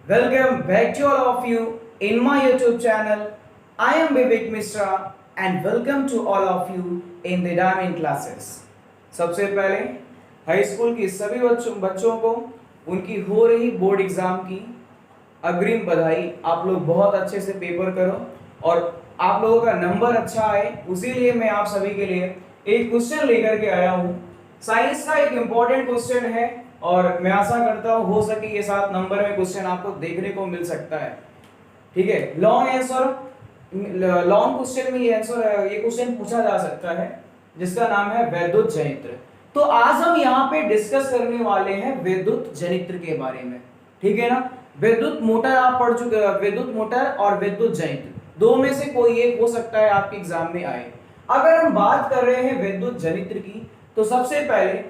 Welcome back to all of you in my YouTube channel. I am Vivek Mishra and welcome to all of you in the Diamond classes. सबसे पहले high school की सभी बच्चों को उनकी हो रही बोर्ड एग्जाम की अग्रिम बधाई। आप लोग बहुत अच्छे से पेपर करो और आप लोगों का नंबर अच्छा आए, उसीलिए मैं आप सभी के लिए एक क्वेश्चन लेकर के आया हूँ। साइंस का एक इम्पोर्टेंट क्वेश्चन है और मैं आशा करता हूँ हो सके ये 7 नंबर में क्वेश्चन आपको देखने को मिल सकता है। ठीक है, लॉन्ग क्वेश्चन में ये क्वेश्चन पूछा जा सकता है जिसका नाम है वैद्युत जनित्र। तो आज हम यहाँ पे डिस्कस करने वाले हैं वैद्युत जनित्र के बारे में। ठीक है ना, विद्युत मोटर आप पढ़ चुके, विद्युत मोटर और विद्युत जनित्र दो में से कोई एक हो सकता है आपके एग्जाम में आए। अगर हम बात कर रहे हैं विद्युत जनित्र की, तो सबसे पहले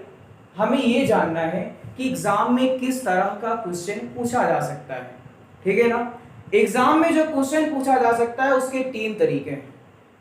हमें ये जानना है कि एग्जाम में किस तरह का क्वेश्चन पूछा जा सकता है। ठीक है ना, एग्जाम में जो क्वेश्चन पूछा जा सकता है उसके 3 तरीके हैं।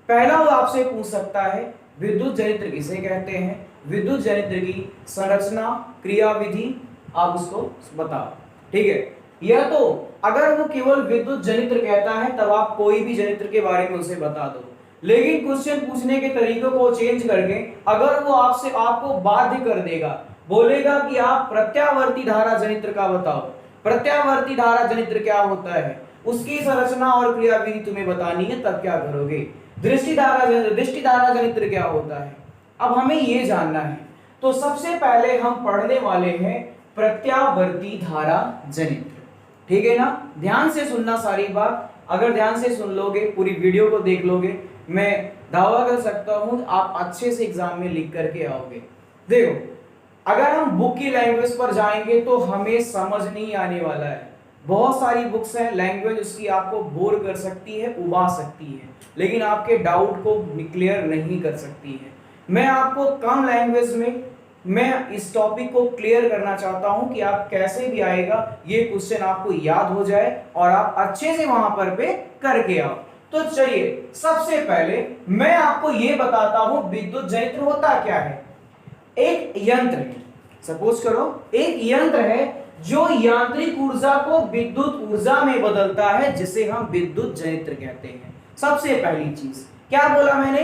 पहला वो आपसे पूछ सकता है विद्युत जनित्र किसे कहते हैं, विद्युत जनित्र की संरचना, क्रियाविधि आप उसको बताओ। ठीक है, यह तो अगर वो केवल विद्युत जनित्र कहता है तब आप कोई भी जनित्र के बारे में उसे बता दो, लेकिन क्वेश्चन पूछने के तरीकों को चेंज करके अगर वो आपको बाध्य कर देगा, बोलेगा कि आप प्रत्यावर्ती धारा जनित्र का बताओ, प्रत्यावर्ती धारा जनित्र क्या होता है, उसकी संरचना और क्रियाविधि तुम्हें बतानी है, तब क्या करोगे। दृष्टि धारा जनित्र क्या होता है, अब हमें ये जानना है। तो सबसे पहले हम पढ़ने वाले हैं प्रत्यावर्ती धारा जनित्र। ठीक है ना, ध्यान से सुनना सारी बात। अगर ध्यान से सुन लोगे, पूरी वीडियो को देख लोगे, मैं दावा कर सकता हूं आप अच्छे से एग्जाम में लिख करके आओगे। देखो, अगर हम बुक की लैंग्वेज पर जाएंगे तो हमें समझ नहीं आने वाला है। बहुत सारी बुक्स हैं, लैंग्वेज उसकी आपको बोर कर सकती है, उबा सकती है, लेकिन आपके डाउट को क्लियर नहीं कर सकती है। मैं आपको कम लैंग्वेज में मैं इस टॉपिक को क्लियर करना चाहता हूं कि आप कैसे भी आएगा ये क्वेश्चन आपको याद हो जाए और आप अच्छे से वहां पर पे करके आओ। तो चलिए, सबसे पहले मैं आपको ये बताता हूं विद्युत जनित्र होता क्या है। एक यंत्र है, सपोज करो एक यंत्र है जो यांत्रिक ऊर्जा को विद्युत ऊर्जा में बदलता है, जिसे हम विद्युत जनित्र कहते हैं। सबसे पहली चीज क्या बोला मैंने,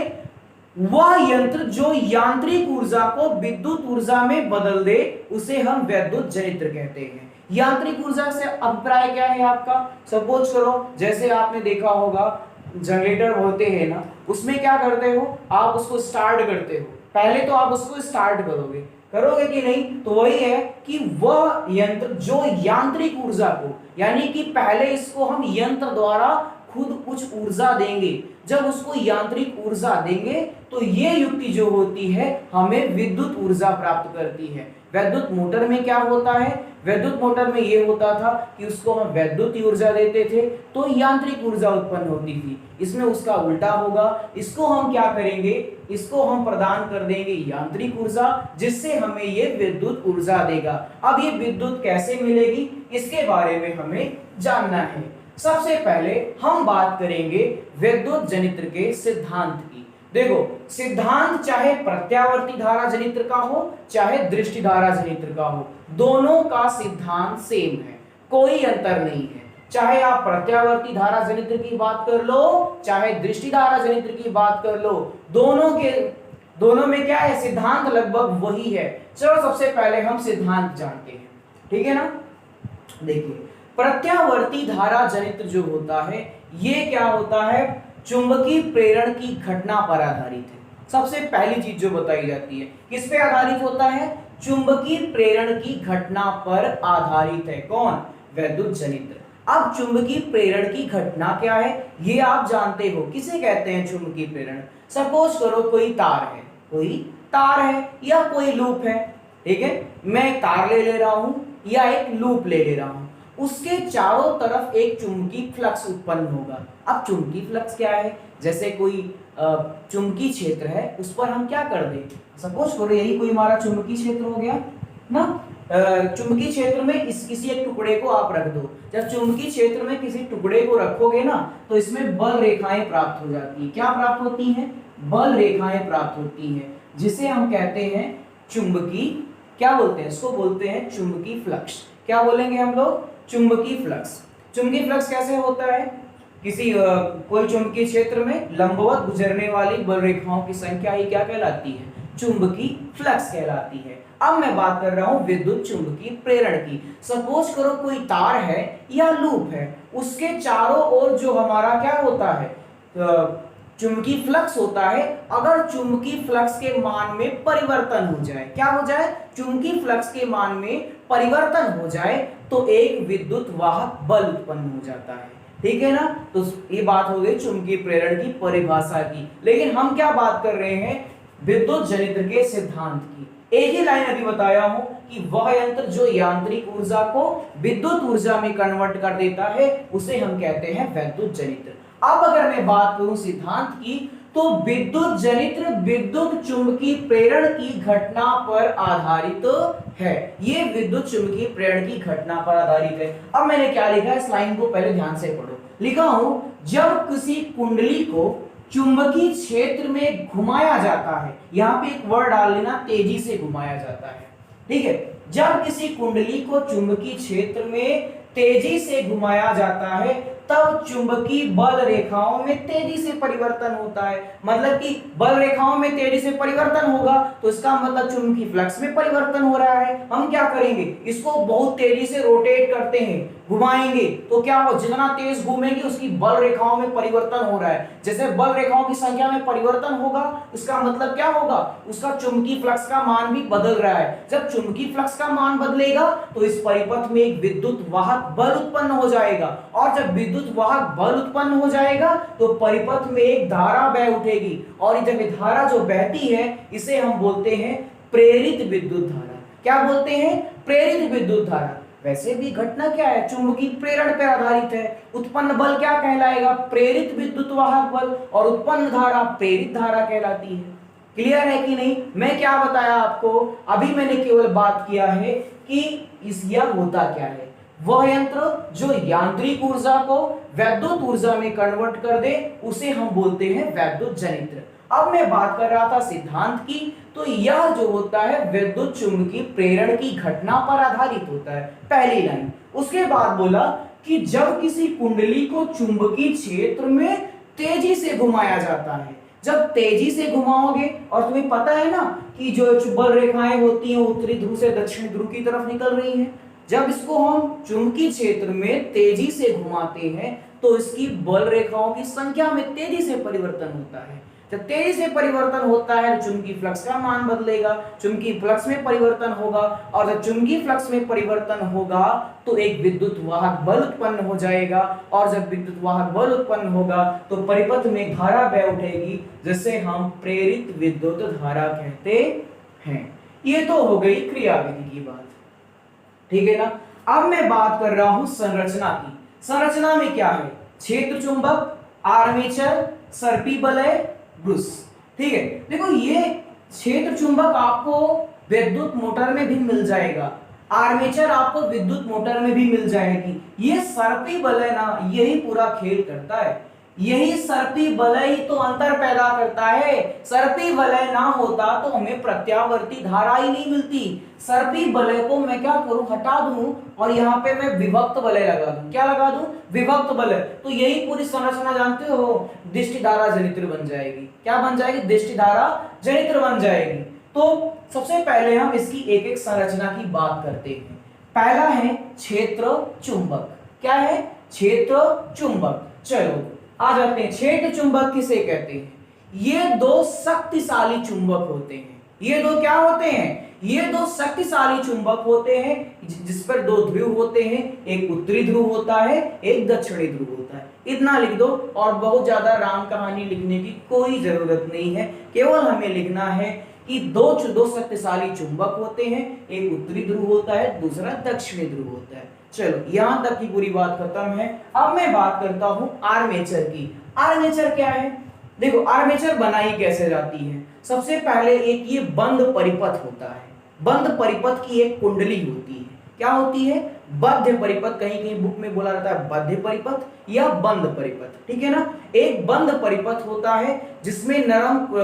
वह यंत्र जो यांत्रिक ऊर्जा को विद्युत ऊर्जा में बदल दे उसे हम विद्युत जनित्र कहते हैं। यांत्रिक ऊर्जा से अभिप्राय क्या है आपका, सपोज करो जैसे आपने देखा होगा जनरेटर होते हैं ना, उसमें क्या करते हो आप उसको स्टार्ट करते हो, पहले तो आप उसको स्टार्ट करोगे कि नहीं, तो वही है कि वह यंत्र जो यांत्रिक ऊर्जा को, यानी कि पहले इसको हम यंत्र द्वारा खुद कुछ ऊर्जा देंगे, जब उसको यांत्रिक ऊर्जा देंगे तो ये युक्ति जो होती है हमें विद्युत ऊर्जा प्राप्त करती है। विद्युत मोटर में क्या होता है, विद्युत मोटर में ये होता था कि उसको हम वैद्युत ऊर्जा देते थे तो यांत्रिक ऊर्जा उत्पन्न होती थी। इसमें उसका उल्टा होगा, इसको हम क्या करेंगे, इसको हम प्रदान कर देंगे यांत्रिक ऊर्जा, जिससे हमें ये विद्युत ऊर्जा देगा। अब ये विद्युत कैसे मिलेगी इसके बारे में हमें जानना है। सबसे पहले हम बात करेंगे विद्युत जनित्र के सिद्धांत की। देखो, सिद्धांत चाहे प्रत्यावर्ती धारा जनित्र का हो चाहे दृष्टि धारा जनित्र का हो, दोनों का सिद्धांत सेम है, कोई अंतर नहीं है। चाहे आप प्रत्यावर्ती धारा जनित्र की बात कर लो चाहे दृष्टि धारा जनित्र की बात कर लो, दोनों में क्या है, सिद्धांत लगभग वही है। चलो सबसे पहले हम सिद्धांत जानते हैं। ठीक है ना, देखिए प्रत्यावर्ती धारा जनित्र जो होता है ये क्या होता है, चुंबकीय प्रेरण की घटना पर आधारित है। सबसे पहली चीज जो बताई जाती है किस पे आधारित होता है, चुंबकीय प्रेरण की घटना पर आधारित है। कौन, विद्युत जनित्र। अब चुंबकीय प्रेरण की घटना क्या है ये आप जानते हो, किसे कहते हैं चुंबकीय प्रेरण। सपोज करो कोई तार है या कोई लूप है। ठीक है, मैं एक तार ले रहा हूं या एक लूप ले रहा हूं, उसके चारों तरफ एक चुंबकीय फ्लक्स उत्पन्न होगा। अब चुंबकीय फ्लक्स क्या है, जैसे कोई चुंबकीय क्षेत्र है उस पर हम क्या कर दें, सपोज करो यही कोई हमारा चुंबकीय क्षेत्र हो गया ना। चुंबकीय क्षेत्र में किसी एक टुकड़े को आप रख दो, जब चुंबकीय क्षेत्र में किसी टुकड़े को रखोगे ना तो इसमें बल रेखाएं प्राप्त हो जाती है। क्या प्राप्त होती हैं, बल रेखाएं प्राप्त होती हैं, जिसे हम कहते हैं चुंबकीय, क्या बोलते हैं इसको, बोलते हैं चुंबकीय फ्लक्स। क्या बोलेंगे हम लोग, चुंबकीय फ्लक्स। चुंबकीय फ्लक्स कैसे होता है? किसी कोई चुंबकीय क्षेत्र में लंबवत गुजरने वाली बल रेखाओं की संख्या ही क्या कहलाती है? चुंबकीय फ्लक्स कहलाती है। अब मैं बात कर रहा हूं विद्युत चुंबकीय प्रेरण की। सपोज करो कोई तार है या लूप है, उसके चारों ओर जो हमारा क्या होता है, चुंबकीय फ्लक्स होता है। अगर चुंबकीय फ्लक्स के मान में परिवर्तन हो जाए, क्या हो जाए? चुंबकीय फ्लक्स के मान में परिवर्तन हो जाए तो एक विद्युत वाहक बल उत्पन्न हो जाता है। ठीक है ना? तो ये बात हो गई चुंबकीय प्रेरण की परिभाषा की। लेकिन हम क्या बात कर रहे हैं? विद्युत जनित्र के सिद्धांत की। एक ही लाइन अभी बताया हूं कि वह यंत्र जो यांत्रिक ऊर्जा को विद्युत ऊर्जा में कन्वर्ट कर देता है उसे हम कहते हैं विद्युत जनित्र। अब अगर मैं बात करूं सिद्धांत की, तो विद्युत जनित्र विद्युत चुंबकीय प्रेरण की घटना पर आधारित है। ये विद्युत चुंबकीय प्रेरण की घटना पर आधारित है। अब मैंने क्या लिखा है, इस लाइन को पहले ध्यान से पढ़ो। लिखा हूं, जब किसी कुंडली को चुंबकीय क्षेत्र में घुमाया जाता है, यहां पे एक वर्ड डाल लेना, तेजी से घुमाया जाता है। ठीक है? जब किसी कुंडली को चुंबकीय क्षेत्र में तेजी से घुमाया जाता है तब चुंबकीय बल रेखाओं में तेजी से परिवर्तन होता है। मतलब कि बल रेखाओं में तेजी से परिवर्तन होगा तो इसका मतलब चुंबकीय फ्लक्स में परिवर्तन हो रहा है। हम क्या करेंगे, इसको बहुत तेजी से रोटेट करते हैं, घुमाएंगे, तो क्या हो, जितना तेज घूमेंगे उसकी बल रेखाओं में परिवर्तन हो रहा है। जैसे बल रेखाओं की संख्या में परिवर्तन होगा, इसका मतलब क्या होगा, उसका चुंबकीय फ्लक्स का मान भी बदल रहा है। जब चुंबकीय फ्लक्स का मान बदलेगा तो इस परिपथ में एक विद्युत वाहक बल उत्पन्न हो जाएगा, और जब विद्युत वाहक बल उत्पन्न हो जाएगा तो परिपथ में एक धारा बह उठेगी, और जब ये धारा जो बहती है इसे हम बोलते हैं प्रेरित विद्युत धारा। क्या बोलते हैं? प्रेरित विद्युत धारा। वैसे भी घटना क्या है, चुंबकीय प्रेरण पर आधारित है। उत्पन्न बल क्या कहलाएगा? प्रेरित विद्युत वाहक बल, और उत्पन्न धारा प्रेरित धारा कहलाती है। क्लियर है कि नहीं? मैं क्या बताया आपको, अभी मैंने केवल बात किया है कि इस यह होता क्या है। वह यंत्र जो यांत्रिक ऊर्जा को वैद्युत ऊर्जा में कन्वर्ट कर दे उसे हम बोलते हैं वैद्युत जनित्र। अब मैं बात कर रहा था सिद्धांत की, तो यह जो होता है विद्युत चुंबकीय प्रेरण की घटना पर आधारित होता है, पहली लाइन। उसके बाद बोला कि जब किसी कुंडली को चुंबकीय क्षेत्र में तेजी से घुमाया जाता है, जब तेजी से घुमाओगे, और तुम्हें पता है ना कि जो बल रेखाएं होती हैं उत्तरी ध्रुव से दक्षिणी ध्रुव की तरफ निकल रही हैं, जब इसको हम चुंबकीय क्षेत्र में तेजी से घुमाते हैं तो इसकी बल रेखाओं की संख्या में तेजी से परिवर्तन होता है। जब तेजी से परिवर्तन होता है तो चुंबकीय फ्लक्स का मान बदलेगा, चुंबकीय फ्लक्स में परिवर्तन होगा, और जब चुंबकीय फ्लक्स में परिवर्तन होगा तो एक विद्युत वाहक बल उत्पन्न हो जाएगा, और जब विद्युत वाहक बल उत्पन्न होगा तो परिपथ में धारा बह उठेगी जिसे हम प्रेरित विद्युत धारा कहते हैं। ये तो हो गई क्रियाविधि की बात। ठीक है ना? अब मैं बात कर रहा हूं संरचना की। संरचना में क्या है? क्षेत्र चुंबक, आर्मेचर, सर्पी वलय, ब्रुश। ठीक है? देखो, ये क्षेत्र चुंबक आपको विद्युत मोटर में भी मिल जाएगा, आर्मेचर आपको विद्युत मोटर में भी मिल जाएगी। ये सर्पी वलय ना, यही पूरा खेल करता है। यही सर्पी वलय ही तो अंतर पैदा करता है। सर्पी वलय ना होता तो हमें प्रत्यावर्ती धारा ही नहीं मिलती। सर्पी वलय को मैं क्या करूं, हटा दूं, और यहाँ पे मैं विभक्त वलय लगा दूं। क्या लगा दूं? विभक्त वलय। तो यही पूरी संरचना जानते हो, दृष्टि धारा जनित्र बन जाएगी। क्या बन जाएगी? दृष्टि धारा जनित्र बन जाएगी। तो सबसे पहले हम इसकी एक एक संरचना की बात करते हैं। पहला है क्षेत्र चुंबक। क्या है? क्षेत्र चुंबक। चलो आ जाते हैं। क्षेत्र चुंबक किसे कहते हैं? ये दो शक्तिशाली चुंबक होते हैं। ये दो क्या होते हैं? ये दो शक्तिशाली चुंबक होते हैं जिस पर दो ध्रुव होते हैं, एक उत्तरी ध्रुव होता है, एक दक्षिणी ध्रुव होता है। इतना लिख दो, और बहुत ज्यादा राम कहानी लिखने की कोई जरूरत नहीं है। केवल हमें लिखना है कि दो शक्तिशाली चुंबक होते हैं, एक उत्तरी ध्रुव होता है, दूसरा दक्षिणी ध्रुव होता है। चलो यहां तक की पूरी बात खत्म है। अब मैं बात करता हूं आर्मेचर की। आर्मेचर क्या है? देखो, आर्मेचर बनाई कैसे जाती है। सबसे पहले एक ये बंद परिपथ होता है। बंद परिपथ की एक कुंडली होती है। क्या होती है? बद्ध परिपथ। कहीं कहीं बुक में बोला जाता है बद्ध परिपथ या बंद परिपथ। ठीक है ना? एक बंद परिपथ होता है जिसमें नरम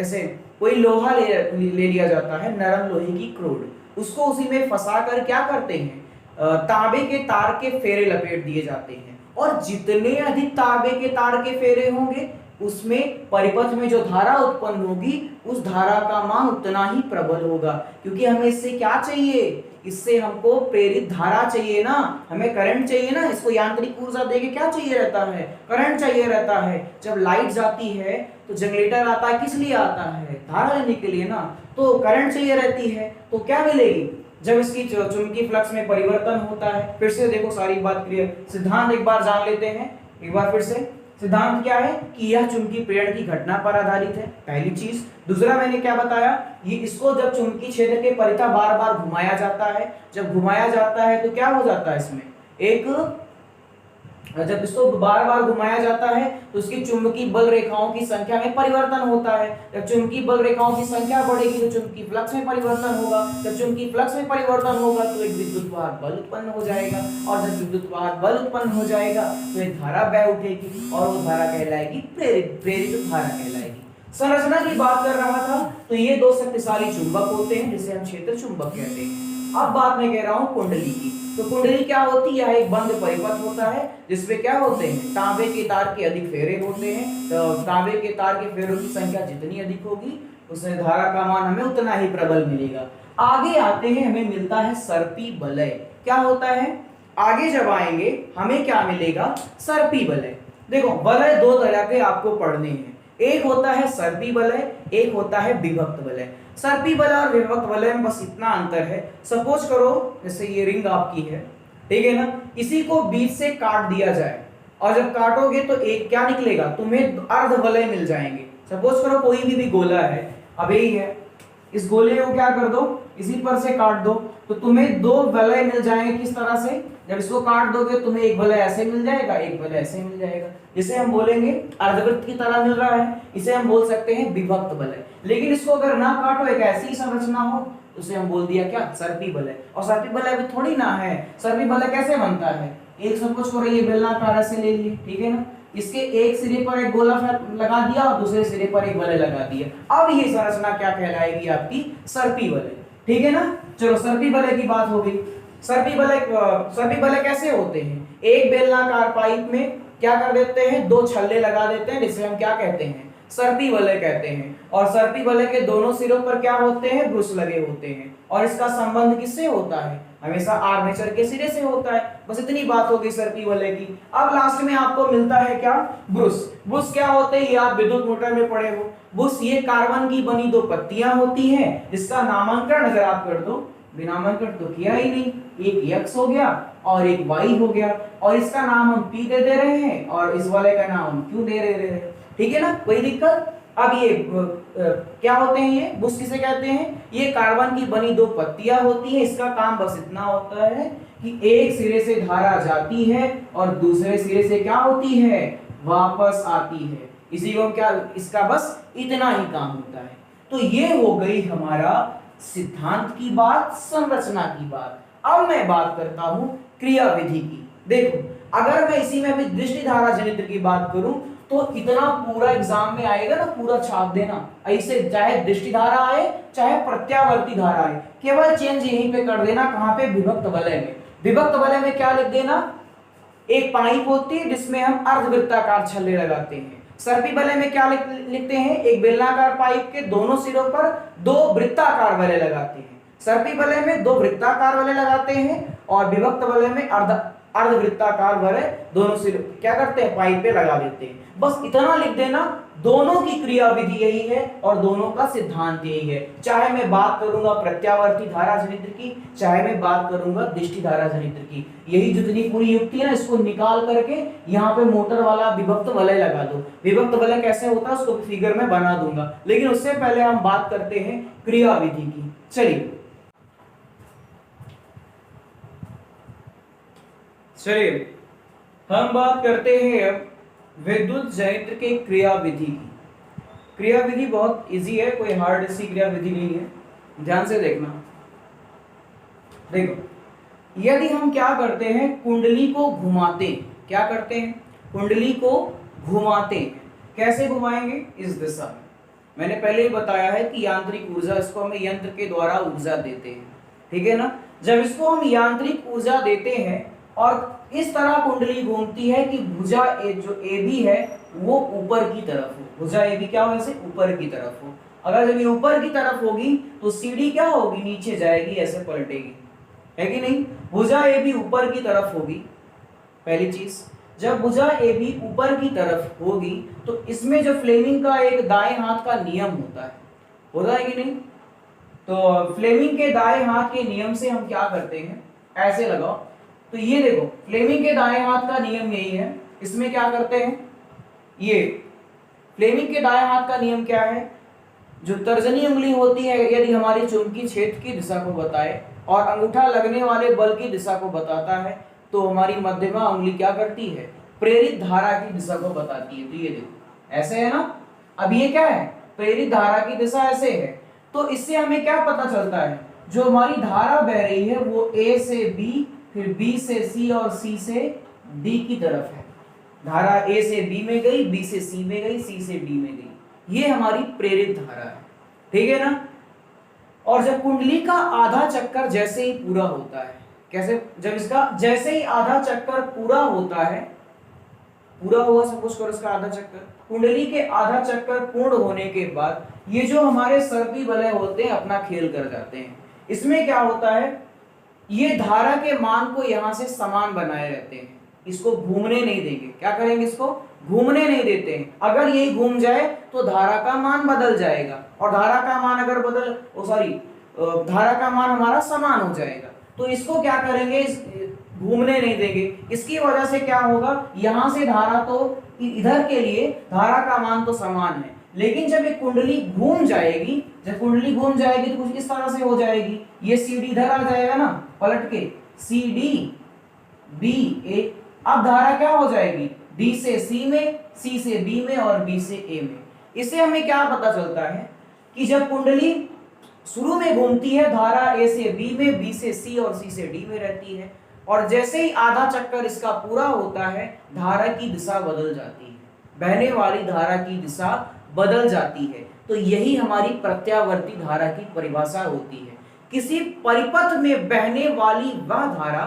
ऐसे कोई लोहा ले लिया जाता है, नरम लोहे की क्रोड, उसको उसी में फंसा कर क्या करते हैं, तांबे के तार के फेरे लपेट दिए जाते हैं, और जितने अधिक तांबे के तार के फेरे होंगे उसमें परिपथ में जो धारा उत्पन्न होगी उस धारा का मान उतना ही प्रबल होगा, क्योंकि हमें इससे क्या चाहिए, इससे हमको प्रेरित धारा चाहिए ना, हमें करंट चाहिए ना, इसको यांत्रिक ऊर्जा देके क्या चाहिए रहता है, करंट चाहिए रहता है। जब लाइट जाती है तो जनरेटर आता है, किस लिए आता है, धारा लेने के लिए ना, तो करंट चाहिए रहती है, तो क्या मिलेगी जब इसकी चुंबकीय फ्लक्स में परिवर्तन होता है। फिर से देखो सारी बात क्लियर, सिद्धांत एक बार जान लेते हैं, एक बार फिर से सिद्धांत क्या है कि यह चुंबकीय प्रेरण की घटना पर आधारित है, पहली चीज। दूसरा मैंने क्या बताया, ये इसको जब चुंबकीय क्षेत्र के परितः बार बार घुमाया जाता है, जब घुमाया जाता है तो क्या हो जाता है इसमें एक, जब इसको बार बार घुमाया जाता है तो उसकी चुंबकीय बल रेखाओं की संख्या में परिवर्तन होता है। जब चुंबकीय बल रेखाओं की संख्या बढ़ेगी तो चुंबकीय फ्लक्स में परिवर्तन होगा, जब चुंबकीय फ्लक्स में परिवर्तन होगा तो एक विद्युत वाहक बल उत्पन्न हो जाएगा, और जब विद्युत वाहक बल उत्पन्न हो जाएगा तो एक धारा बह उठेगी, और वो धारा कहलाएगी प्रेरित धारा कहलाएगी। संरचना की बात कर रहा था, तो ये दो शक्तिशाली चुंबक होते हैं जिसे हम क्षेत्र चुंबक कहते हैं। अब बात मैं कह रहा हूँ कुंडली की, तो कुंडली क्या होती है, एक बंद परिपथ होता है जिसमें क्या होते हैं, तांबे के तार के अधिक फेरे होते हैं, तो तांबे के तार के फेरों की संख्या जितनी अधिक होगी उसमें धारा का मान हमें उतना ही प्रबल मिलेगा। आगे आते हैं, हमें मिलता है सर्पी वलय। क्या होता है, आगे जब आएंगे हमें क्या मिलेगा, सर्पी वलय। देखो वलय दो तरह के आपको पढ़ने हैं, एक होता है सर्पी वलय, एक होता है विभक्त वलय। सर्पी वलय और विभक्त वलय में बस इतना अंतर है, सपोज करो जैसे ये रिंग आपकी है, ठीक है ना, इसी को बीच से काट दिया जाए, और जब काटोगे तो एक क्या निकलेगा, तुम्हें अर्ध वलय मिल जाएंगे। सपोज करो कोई भी गोला है, अब यही है, इस गोले को क्या कर दो, इसी पर से काट दो, तो तुम्हें दो वलय मिल जाएंगे। किस तरह से, जब इसको काट दोगे तुम्हें एक वलय ऐसे मिल जाएगा, एक वलय ऐसे मिल जाएगा, जिसे हम बोलेंगे अर्धवृत्त की तरह मिल रहा है, इसे हम बोल सकते हैं विभक्त वलय। लेकिन इसको अगर ना काटो, एक ऐसी संरचना हो, उसे हम बोल दिया क्या, सर्पी वलय। और सर्पी वलय भी थोड़ी ना है, सर्पी वलय कैसे बनता है, एक सपोज करो ये बेलनाकार ऐसे ले लिए, ठीक है ना, इसके एक सिरे पर एक गोला लगा दिया और दूसरे सिरे पर एक वलय लगा दिया, अब ये संरचना क्या कहलाएगी, आपकी सर्पी वलय, ठीक है ना। चलो सर्पी वलय की बात हो गई। सर्पी वलय कैसे होते हैं, एक बेलनाकार पाइप में क्या कर देते हैं, दो छल्ले लगा देते हैं, जिसे हम क्या कहते हैं, सर्पी वलय कहते हैं। और सर्पी वलय के दोनों सिरों पर क्या होते हैं, ब्रुश लगे होते हैं, और इसका संबंध किससे होता है, हमेशा आर्मेचर के सिरे से होता है। बस इतनी बात हो गई सर्पी वलय की। अब लास्ट में आपको मिलता है क्या, ब्रुश। ब्रुश क्या होते हैं, ये आप विद्युत मोटर में पढ़े हो। ब्रुश ये कार्बन की बनी दो पत्तियां होती हैं, जिसका नामांकन अगर आप कर दो, नामांकन तो किया ही नहीं, एक x हो गया और एक y हो गया, और इसका नाम हम p दे रहे हैं और इस वाले का नाम हम q दे रहे हैं, ठीक है ना, कोई दिक्कत। अब ये क्या होते हैं, ये बुश किसे कहते हैं, ये कार्बन की बनी दो पत्तियां होती हैं, इसका काम बस इतना होता है कि एक सिरे से धारा जाती है और दूसरे सिरे से क्या होती है, वापस आती है, इसी को क्या, इसका बस इतना ही काम होता है। तो ये हो गई हमारा सिद्धांत की बात, संरचना की बात। अब मैं बात करता हूं क्रियाविधि की। देखो अगर मैं इसी में अभी दृष्टि धारा जनित्र की बात करूं तो इतना पूरा एग्जाम में आएगा ना, पूरा छाप देना ऐसे, चाहे दृष्टि धारा आए चाहे प्रत्यावर्ती धारा आए, केवल चेंज यहीं पे कर देना, कहां पे, विभक्त वलय में। विभक्त वलय में क्या लिख देना, एक पाइप होती है जिसमें हम अर्धवृत्ताकार छल्ले लगाते हैं। सर्पी वलय में क्या लिखते हैं, एक बेलनाकार पाइप के दोनों सिरों पर दो वृत्ताकार वलय लगाते हैं। सर्पी वलय में दो वृत्ताकार वलय लगाते हैं, और विभक्त वलय में अर्धवृत्ताकार वलय दोनों सिरों क्या करते हैं, पाइप पे लगा देते हैं। बस इतना लिख देना, दोनों की क्रियाविधि यही है और दोनों का सिद्धांत यही है। चाहे मैं बात करूंगा प्रत्यावर्ती धारा जनित्र की, चाहे मैं बात करूंगा दृष्टि धारा जनित्र की, यही जितनी पूरी युक्ति है ना, इसको निकाल करके यहाँ पे मोटर वाला विभक्त वलय लगा दो। विभक्त वलय कैसे होता है उसको फिगर में बना दूंगा, लेकिन उससे पहले हम बात करते हैं क्रियाविधि की। चलिए हम बात करते हैं विद्युत जनित्र के क्रियाविधि की। क्रियाविधि बहुत इजी है, कोई हार्ड सी क्रियाविधि नहीं है, ध्यान से देखना। देखो यदि हम क्या करते हैं, कुंडली को घुमाते, क्या करते हैं, कुंडली को घुमाते, कैसे घुमाएंगे, इस दिशा में। मैंने पहले ही बताया है कि यांत्रिक ऊर्जा, इसको हमें यंत्र के द्वारा ऊर्जा देते हैं, ठीक है ना। जब इसको हम यांत्रिक ऊर्जा देते हैं और इस तरह कुंडली घूमती है कि भुजा जो ए बी है वो ऊपर की तरफ हो, भुजा ए बी क्या हो, ऐसे ऊपर की तरफ हो। अगर जब ये ऊपर की तरफ होगी तो सीडी क्या होगी, नीचे जाएगी, ऐसे पलटेगी, है कि नहीं। भुजा ए बी ऊपर की तरफ होगी, पहली चीज। जब भुजा ए बी ऊपर की तरफ होगी तो इसमें जो फ्लेमिंग का एक दाएं हाथ का नियम होता है कि नहीं। तो फ्लेमिंग के दाएं हाथ के नियम से हम क्या करते हैं, ऐसे लगाओ, तो ये देखो फ्लेमिंग के दाएं हाथ का नियम यही है। इसमें क्या करते हैं, ये फ्लेमिंग के दाएं हाथ का नियम क्या है, जो तर्जनी उंगली होती है यदि हमारी चुंबकीय क्षेत्र की दिशा को बताए और अंगूठा लगने वाले बल की दिशा को बताता है, तो हमारी मध्यमा उंगली क्या करती है, प्रेरित धारा की दिशा को बताती है। तो ये देखो ऐसे है ना। अब ये क्या है, प्रेरित धारा की दिशा ऐसे है। तो इससे हमें क्या पता चलता है, जो हमारी धारा बह रही है वो ए से बी, फिर बी से सी और सी से डी की तरफ है। धारा ए से बी में गई, बी से सी में गई, सी से डी में गई, ये हमारी प्रेरित धारा है, ठीक है ना। और जब कुंडली का आधा चक्कर जैसे ही पूरा होता है, कैसे, जब इसका जैसे ही आधा चक्कर पूरा होता है, पूरा हुआ सपोज करो इसका आधा चक्कर, कुंडली के आधा चक्कर पूर्ण होने के बाद ये जो हमारे सर्पी वलय होते हैं अपना खेल कर जाते हैं। इसमें क्या होता है, ये धारा के मान को यहां से समान बनाए रहते हैं, इसको घूमने नहीं देंगे। क्या करेंगे, इसको घूमने नहीं देते हैं। अगर यही घूम जाए तो धारा का मान बदल जाएगा, और धारा का मान अगर धारा का मान हमारा समान हो जाएगा। तो इसको क्या करेंगे, घूमने नहीं देंगे। इसकी वजह से क्या होगा, यहां से धारा तो इधर के लिए धारा का मान तो समान है, लेकिन जब ये कुंडली घूम जाएगी, जब कुंडली घूम जाएगी तो कुछ इस तरह से हो जाएगी, ये सीडी इधर आ जाएगा ना पलट के, सी डी बी ए। अब धारा क्या हो जाएगी, डी से सी में, सी से बी में और बी से ए में। इससे हमें क्या पता चलता है कि जब कुंडली शुरू में घूमती है धारा ए से बी में, बी से सी और सी से डी में रहती है, और जैसे ही आधा चक्कर इसका पूरा होता है धारा की दिशा बदल जाती है, बहने वाली धारा की दिशा बदल जाती है। तो यही हमारी प्रत्यावर्ती धारा की परिभाषा होती है। किसी परिपथ में बहने वाली वह धारा,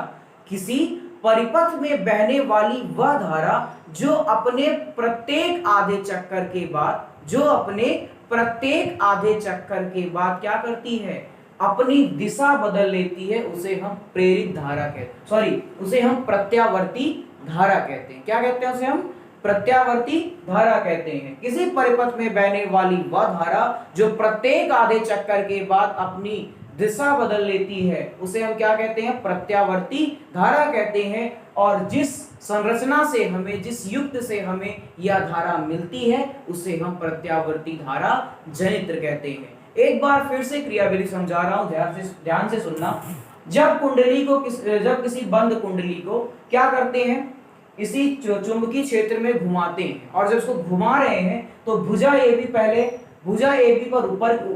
किसी परिपथ में बहने वाली वह धारा जो अपने प्रत्येक आधे चक्कर के बाद, जो अपने प्रत्येक आधे चक्कर के बाद क्या करती है, अपनी दिशा बदल लेती है, उसे हम प्रेरित धारा कहते, उसे हम प्रत्यावर्ती धारा कहते हैं। क्या कहते हैं, उसे हम प्रत्यावर्ती धारा कहते हैं। किसी परिपथ में बहने वाली वह धारा जो प्रत्येक आधे चक्कर के बाद अपनी दिशा बदल लेती है, उसे हम क्या कहते हैं, प्रत्यावर्ती धारा कहते हैं। और जिस संरचना से हमें, जिस युक्त से हमें यह धारा मिलती है, उसे हम प्रत्यावर्ती धारा जनित्र कहते हैं। एक बार फिर से क्रियाविधि समझा रहा हूं, ध्यान से सुनना। जब कुंडली को जब किसी बंद कुंडली को क्या करते हैं, इसी चुंबकीय क्षेत्र में घुमाते हैं, और जब इसको घुमा रहे हैं तो भुजा ए बी पहले, भुजा ए बी पर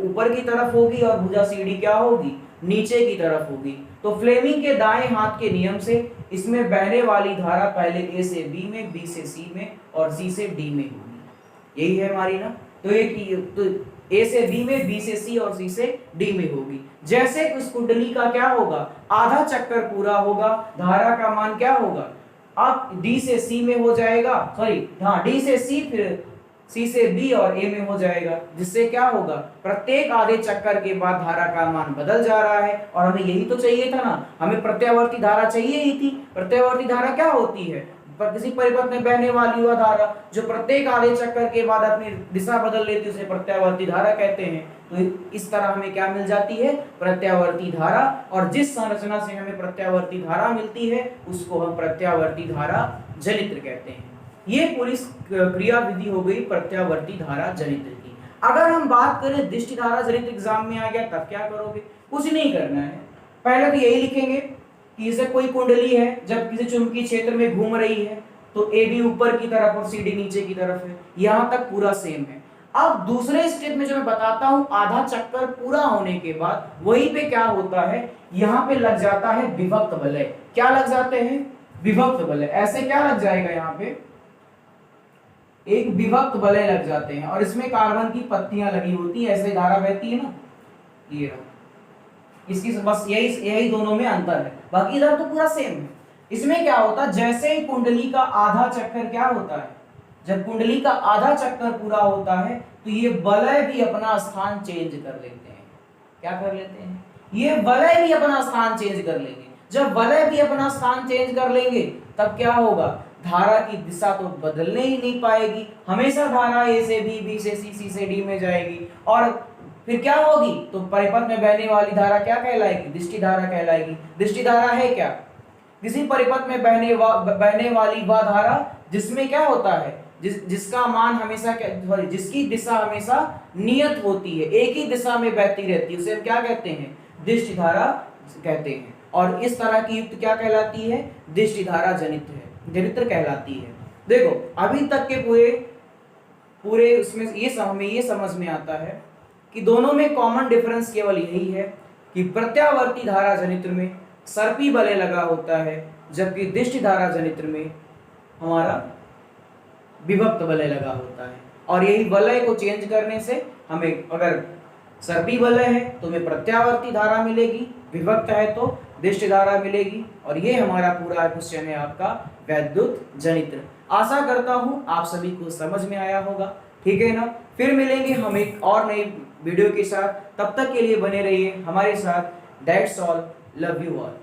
ऊपर की तरफ होगी और भुजा सी डी क्या होगी, नीचे की तरफ होगी। तो फ्लेमिंग के दाएं हाथ के नियम से इसमें बहने वाली धारा पहले ए से बी में, बी से सी में और सी से डी में होगी। यही है हमारी ना। तो ए से बी में, बी से सी और सी से डी में होगी। जैसे इस कुंडली का क्या होगा, आधा चक्कर पूरा होगा, धारा का मान क्या होगा, अब डी से सी में हो जाएगा, डी से सी, फिर सी से बी और ए में हो जाएगा, जिससे क्या होगा, प्रत्येक आधे चक्कर के बाद धारा का मान बदल जा रहा है। और हमें यही तो चाहिए था ना, हमें प्रत्यावर्ती धारा चाहिए ही थी। प्रत्यावर्ती धारा क्या होती है, किसी परिपथ में बहने वाली वह धारा जो प्रत्येक आधे चक्कर के बाद अपनी दिशा बदल लेती है, उसे प्रत्यावर्ती धारा कहते हैं। तो इस तरह हमें क्या मिल जाती है, प्रत्यावर्ती धारा। और जिस संरचना से हमें प्रत्यावर्ती धारा मिलती है उसको हम प्रत्यावर्ती धारा जनित्र कहते हैं। ये पूरी क्रिया विधि हो गई प्रत्यावर्ती धारा जनित्र की। अगर हम बात करें दृष्टि धारा जनित्र एग्जाम में आ गया तब क्या करोगे, कुछ नहीं करना है। पहले तो यही लिखेंगे कि जैसे कोई कुंडली है, जब किसी चुंबकीय क्षेत्र में घूम रही है तो ए बी ऊपर की तरफ और सी डी नीचे की तरफ है, यहां तक पूरा सेम है। अब दूसरे स्टेप में जो मैं बताता हूं, आधा चक्कर पूरा होने के बाद वहीं पे क्या होता है, यहां पे लग जाता है विभक्त वलय। क्या लग जाते हैं, विभक्त वलय। ऐसे क्या लग जाएगा, यहाँ पे एक विभक्त वलय लग जाते हैं और इसमें कार्बन की पत्तियां लगी होती है, ऐसे धारा बहती है ना, ये रहा। इसकी बस यही यही दोनों में अंतर है, बाकी इधर तो पूरा सेम है। इसमें क्या होता है, जैसे ही कुंडली का आधा चक्कर क्या होता है, जब कुंडली का आधा चक्कर पूरा होता है तो ये वलय भी अपना स्थान चेंज कर लेते हैं। क्या कर लेते हैं, ये वलय भी अपना स्थान चेंज कर लेंगे। जब वलय भी अपना स्थान चेंज कर लेंगे तब क्या होगा, धारा की दिशा तो बदलने ही नहीं पाएगी, हमेशा धारा ए से बी, बी से सी, सी से डी में जाएगी। और फिर क्या होगी, तो परिपथ में बहने वाली धारा क्या कहलाएगी, दृष्टि धारा कहलाएगी। दृष्टि धारा है क्या, किसी परिपथ में बहने वाली वह धारा जिसमें क्या होता है, जिसका मान हमेशा जिसकी दिशा हमेशा नियत होती है, एक ही दिशा में बहती रहती है, उसे हम क्या कहते हैं, दृष्टि धारा कहते हैं। और इस तरह की युक्त क्या कहलाती है, दृष्टि धारा जनित्र कहलाती है। देखो अभी तक के पूरे उसमें ये समझ में आता है कि दोनों में कॉमन डिफरेंस केवल यही है कि प्रत्यावर्ती धारा जनित्र में सर्पी वलय लगा होता है, जबकि दृष्टि धारा जनित्र में हमारा विभक्त वलय लगा होता है। और यही वलय को चेंज करने से हमें, अगर सर्पी वलय है तो हमें प्रत्यावर्ती धारा मिलेगी, विभक्त है तो दृष्टि धारा मिलेगी। और ये हमारा पूरा क्वेश्चन है आपका वैद्युत जनित्र। आशा करता हूं आप सभी को समझ में आया होगा, ठीक है ना। फिर मिलेंगे हम एक और नई वीडियो के साथ, तब तक के लिए बने रहिए हमारे साथ। That's all, love you all.